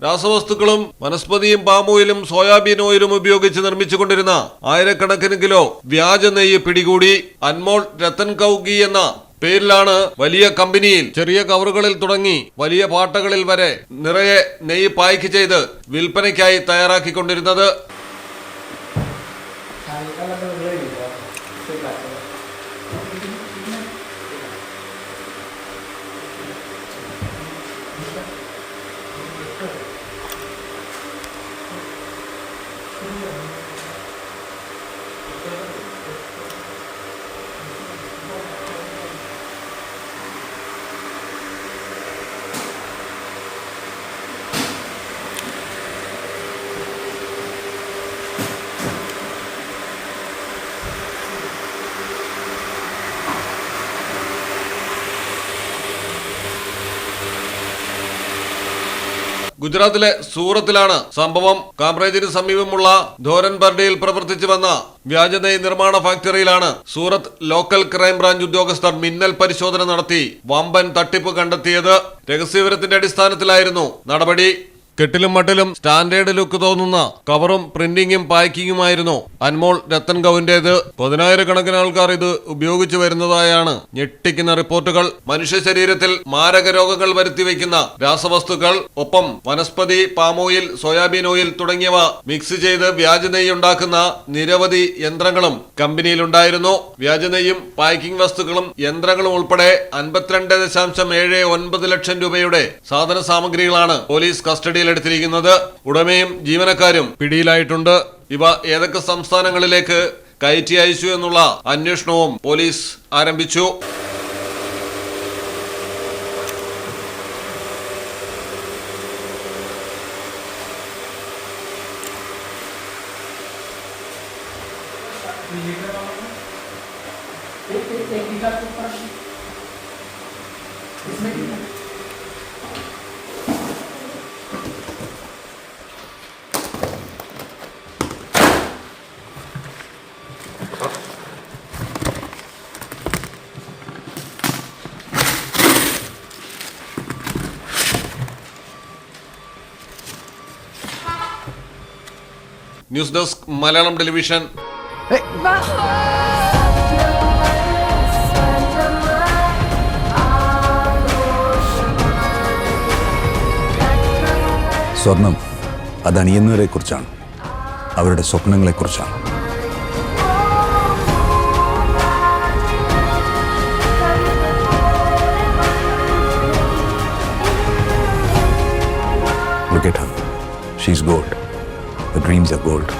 രാസവസ്തുക്കളും വനസ്പതിയും palm ഓയിലും soybean ഓയിലും ഉപയോഗിച്ച് നിർമ്മിച്ചുകൊണ്ടിരുന്ന ആയിരക്കണക്കിന് കിലോ വ്യാജ നെയ്യ് പിടികൂടി. അൻമോൾ രത്തൻ കൗ ഗീ എന്ന പേരിലാണ് വലിയ കമ്പനിയിൽ ചെറിയ കവറുകളിൽ തുടങ്ങി വലിയ പാട്ടകളിൽ വരെ നിറയെ നെയ്യ് പായ്ക്ക് ചെയ്ത് വിൽപ്പനയ്ക്കായി തയ്യാറാക്കിക്കൊണ്ടിരുന്നത്. ഗുജറാത്തിലെ സൂറത്തിലാണ് സംഭവം. കാംബ്രേജിന് സമീപമുള്ള ധോരൻബർഡിയിൽ പ്രവർത്തിച്ചു വന്ന വ്യാജ നെയ്യ് നിർമ്മാണ ഫാക്ടറിയിലാണ് സൂറത്ത് ലോക്കൽ ക്രൈംബ്രാഞ്ച് ഉദ്യോഗസ്ഥർ മിന്നൽ പരിശോധന നടത്തി വമ്പൻ തട്ടിപ്പ് കണ്ടെത്തിയത്. രഹസ്യവിവരത്തിന്റെ അടിസ്ഥാനത്തിലായിരുന്നു നടപടി. കെട്ടിലും മട്ടിലും സ്റ്റാൻഡേർഡ് ലുക്ക് തോന്നുന്ന കവറും പ്രിന്റിങ്ങും പാക്കിങ്ങുമായിരുന്നു അൻമോൾ രത്തൻ കൗവിന്റേത്. 10,000-കണക്കിന് ആൾക്കാർ ഇത് ഉപയോഗിച്ചു വരുന്നതായാണ് ഞെട്ടിക്കുന്ന റിപ്പോർട്ടുകൾ. മനുഷ്യ ശരീരത്തിൽ മാരക രോഗങ്ങൾ വരുത്തിവെക്കുന്ന രാസവസ്തുക്കൾ, ഒപ്പം വനസ്പതി, പാം ഓയിൽ, സോയാബീൻ ഓയിൽ തുടങ്ങിയവ മിക്സ് ചെയ്ത് വ്യാജ നെയ്യ് ഉണ്ടാക്കുന്ന നിരവധി യന്ത്രങ്ങളും കമ്പനിയിലുണ്ടായിരുന്നു. വ്യാജ നെയ്യും പാക്കിംഗ് വസ്തുക്കളും യന്ത്രങ്ങളും ഉൾപ്പെടെ 52.79 ലക്ഷം രൂപയുടെ സാധന സാമഗ്രികളാണ് പോലീസ് കസ്റ്റഡിയിൽ എടുത്തിരിക്കുന്നത്. ഉടമയും ജീവനക്കാരും പിടിയിലായിട്ടുണ്ട്. ഇവ ഏതൊക്കെ സംസ്ഥാനങ്ങളിലേക്ക് കയറ്റി അയച്ചു എന്നുള്ള അന്വേഷണവും പോലീസ് ആരംഭിച്ചു. News desk Malayalam television. സ്വർണം അത് അണിയുന്നവരെ കുറിച്ചാണ്, അവരുടെ സ്വപ്നങ്ങളെ കുറിച്ചാണ്. Look at her. She's gold. Her dreams are gold.